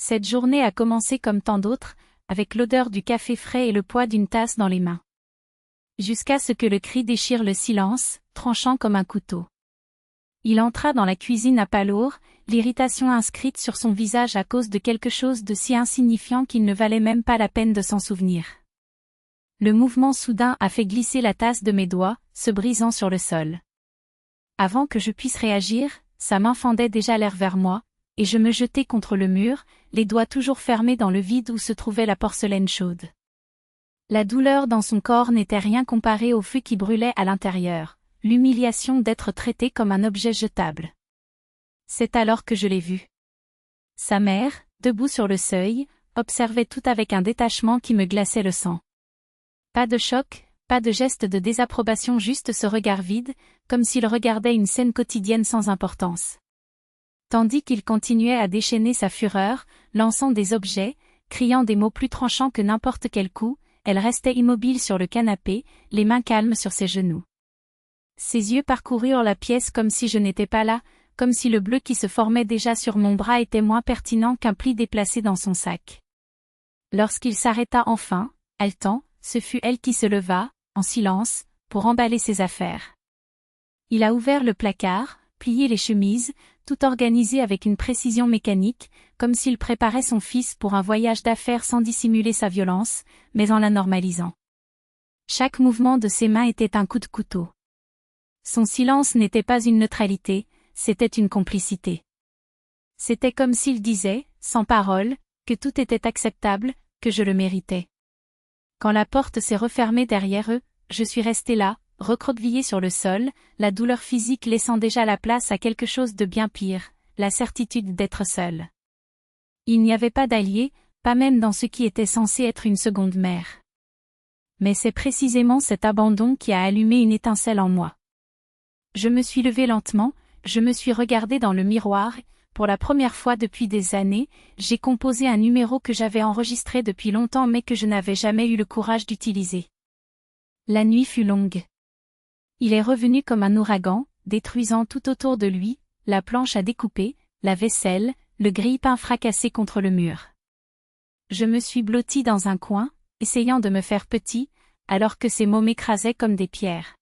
Cette journée a commencé comme tant d'autres, avec l'odeur du café frais et le poids d'une tasse dans les mains. Jusqu'à ce que le cri déchire le silence, tranchant comme un couteau. Il entra dans la cuisine à pas lourd, l'irritation inscrite sur son visage à cause de quelque chose de si insignifiant qu'il ne valait même pas la peine de s'en souvenir. Le mouvement soudain a fait glisser la tasse de mes doigts, se brisant sur le sol. Avant que je puisse réagir, sa main fendait déjà l'air vers moi, et je me jetai contre le mur, les doigts toujours fermés dans le vide où se trouvait la porcelaine chaude. La douleur dans son corps n'était rien comparée au feu qui brûlait à l'intérieur, l'humiliation d'être traité comme un objet jetable. C'est alors que je l'ai vu. Sa mère, debout sur le seuil, observait tout avec un détachement qui me glaçait le sang. Pas de choc, pas de geste de désapprobation, juste ce regard vide, comme s'il regardait une scène quotidienne sans importance. Tandis qu'il continuait à déchaîner sa fureur, lançant des objets, criant des mots plus tranchants que n'importe quel coup, elle restait immobile sur le canapé, les mains calmes sur ses genoux. Ses yeux parcoururent la pièce comme si je n'étais pas là, comme si le bleu qui se formait déjà sur mon bras était moins pertinent qu'un pli déplacé dans son sac. Lorsqu'il s'arrêta enfin, haletant, ce fut elle qui se leva, en silence, pour emballer ses affaires. Il a ouvert le placard, plié les chemises, tout organisé avec une précision mécanique, comme s'il préparait son fils pour un voyage d'affaires sans dissimuler sa violence, mais en la normalisant. Chaque mouvement de ses mains était un coup de couteau. Son silence n'était pas une neutralité, c'était une complicité. C'était comme s'il disait, sans parole, que tout était acceptable, que je le méritais. Quand la porte s'est refermée derrière eux, je suis restée là, recroquevillée sur le sol, la douleur physique laissant déjà la place à quelque chose de bien pire, la certitude d'être seule. Il n'y avait pas d'allié, pas même dans ce qui était censé être une seconde mère. Mais c'est précisément cet abandon qui a allumé une étincelle en moi. Je me suis levée lentement, je me suis regardée dans le miroir, pour la première fois depuis des années, j'ai composé un numéro que j'avais enregistré depuis longtemps mais que je n'avais jamais eu le courage d'utiliser. La nuit fut longue. Il est revenu comme un ouragan, détruisant tout autour de lui, la planche à découper, la vaisselle, le grille-pain fracassé contre le mur. Je me suis blottie dans un coin, essayant de me faire petit, alors que ces mots m'écrasaient comme des pierres.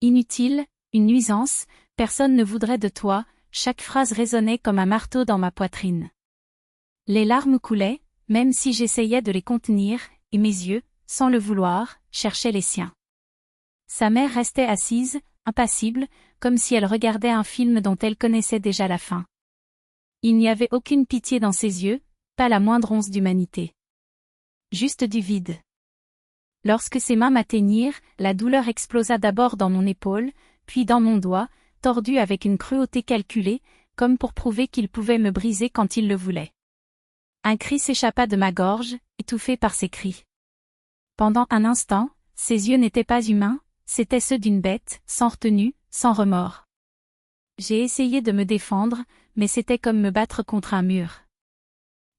Inutile, une nuisance, personne ne voudrait de toi, chaque phrase résonnait comme un marteau dans ma poitrine. Les larmes coulaient, même si j'essayais de les contenir, et mes yeux, sans le vouloir, cherchaient les siens. Sa mère restait assise, impassible, comme si elle regardait un film dont elle connaissait déjà la fin. Il n'y avait aucune pitié dans ses yeux, pas la moindre once d'humanité. Juste du vide. Lorsque ses mains m'atteignirent, la douleur explosa d'abord dans mon épaule, puis dans mon doigt, tordu avec une cruauté calculée, comme pour prouver qu'il pouvait me briser quand il le voulait. Un cri s'échappa de ma gorge, étouffé par ses cris. Pendant un instant, ses yeux n'étaient pas humains, c'étaient ceux d'une bête, sans retenue, sans remords. J'ai essayé de me défendre, mais c'était comme me battre contre un mur.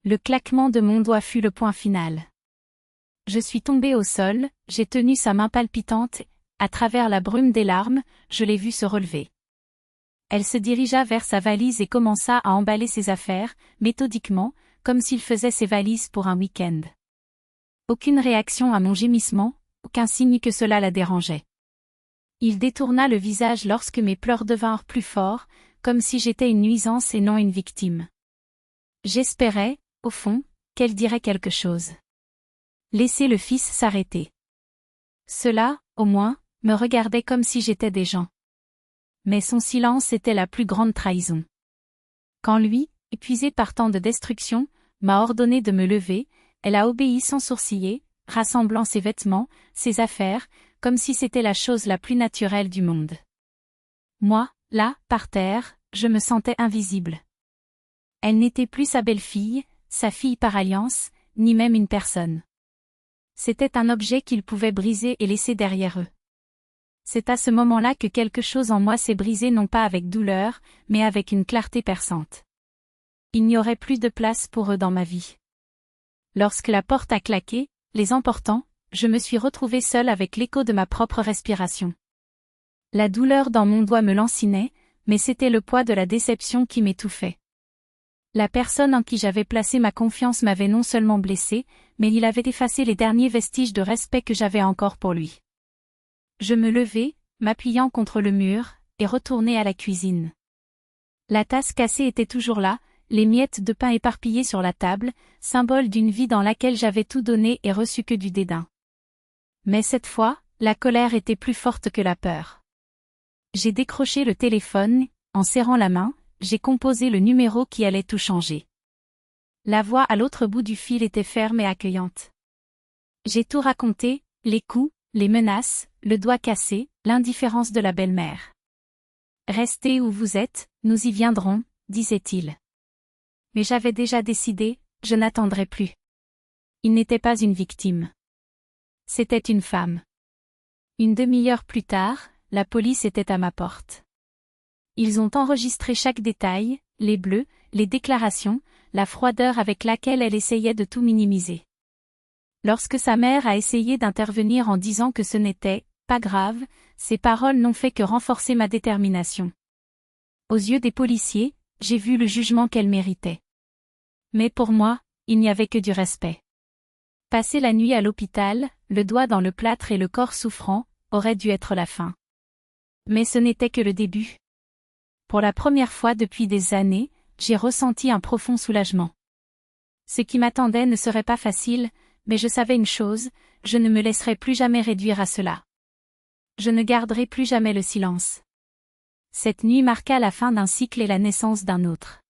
Le claquement de mon doigt fut le point final. Je suis tombée au sol, j'ai tenu sa main palpitante, à travers la brume des larmes, je l'ai vue se relever. Elle se dirigea vers sa valise et commença à emballer ses affaires, méthodiquement, comme s'il faisait ses valises pour un week-end. Aucune réaction à mon gémissement, aucun signe que cela la dérangeait. Il détourna le visage lorsque mes pleurs devinrent plus forts, comme si j'étais une nuisance et non une victime. J'espérais, au fond, qu'elle dirait quelque chose. Laisser le fils s'arrêter. Cela, au moins, me regardait comme si j'étais des gens. Mais son silence était la plus grande trahison. Quand lui, épuisé par tant de destruction, m'a ordonné de me lever, elle a obéi sans sourciller, rassemblant ses vêtements, ses affaires, comme si c'était la chose la plus naturelle du monde. Moi, là, par terre, je me sentais invisible. Elle n'était plus sa belle-fille, sa fille par alliance, ni même une personne. C'était un objet qu'ils pouvaient briser et laisser derrière eux. C'est à ce moment-là que quelque chose en moi s'est brisé non pas avec douleur, mais avec une clarté perçante. Il n'y aurait plus de place pour eux dans ma vie. Lorsque la porte a claqué, les emportant, je me suis retrouvée seule avec l'écho de ma propre respiration. La douleur dans mon doigt me lancinait, mais c'était le poids de la déception qui m'étouffait. La personne en qui j'avais placé ma confiance m'avait non seulement blessé, mais il avait effacé les derniers vestiges de respect que j'avais encore pour lui. Je me levai, m'appuyant contre le mur, et retournai à la cuisine. La tasse cassée était toujours là, les miettes de pain éparpillées sur la table, symbole d'une vie dans laquelle j'avais tout donné et reçu que du dédain. Mais cette fois, la colère était plus forte que la peur. J'ai décroché le téléphone, en serrant la main, j'ai composé le numéro qui allait tout changer. La voix à l'autre bout du fil était ferme et accueillante. J'ai tout raconté, les coups, les menaces, le doigt cassé, l'indifférence de la belle-mère. Restez où vous êtes, nous y viendrons, disait-il. Mais j'avais déjà décidé, je n'attendrai plus. Il n'était pas une victime. C'était une femme. Une demi-heure plus tard, la police était à ma porte. Ils ont enregistré chaque détail, les bleus, les déclarations, la froideur avec laquelle elle essayait de tout minimiser. Lorsque sa mère a essayé d'intervenir en disant que ce n'était pas grave, ses paroles n'ont fait que renforcer ma détermination. Aux yeux des policiers, j'ai vu le jugement qu'elle méritait. Mais pour moi, il n'y avait que du respect. Passer la nuit à l'hôpital, le doigt dans le plâtre et le corps souffrant, aurait dû être la fin. Mais ce n'était que le début. Pour la première fois depuis des années, j'ai ressenti un profond soulagement. Ce qui m'attendait ne serait pas facile, mais je savais une chose, je ne me laisserai plus jamais réduire à cela. Je ne garderai plus jamais le silence. Cette nuit marqua la fin d'un cycle et la naissance d'un autre.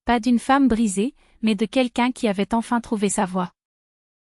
Pas d'une femme brisée, mais de quelqu'un qui avait enfin trouvé sa voie.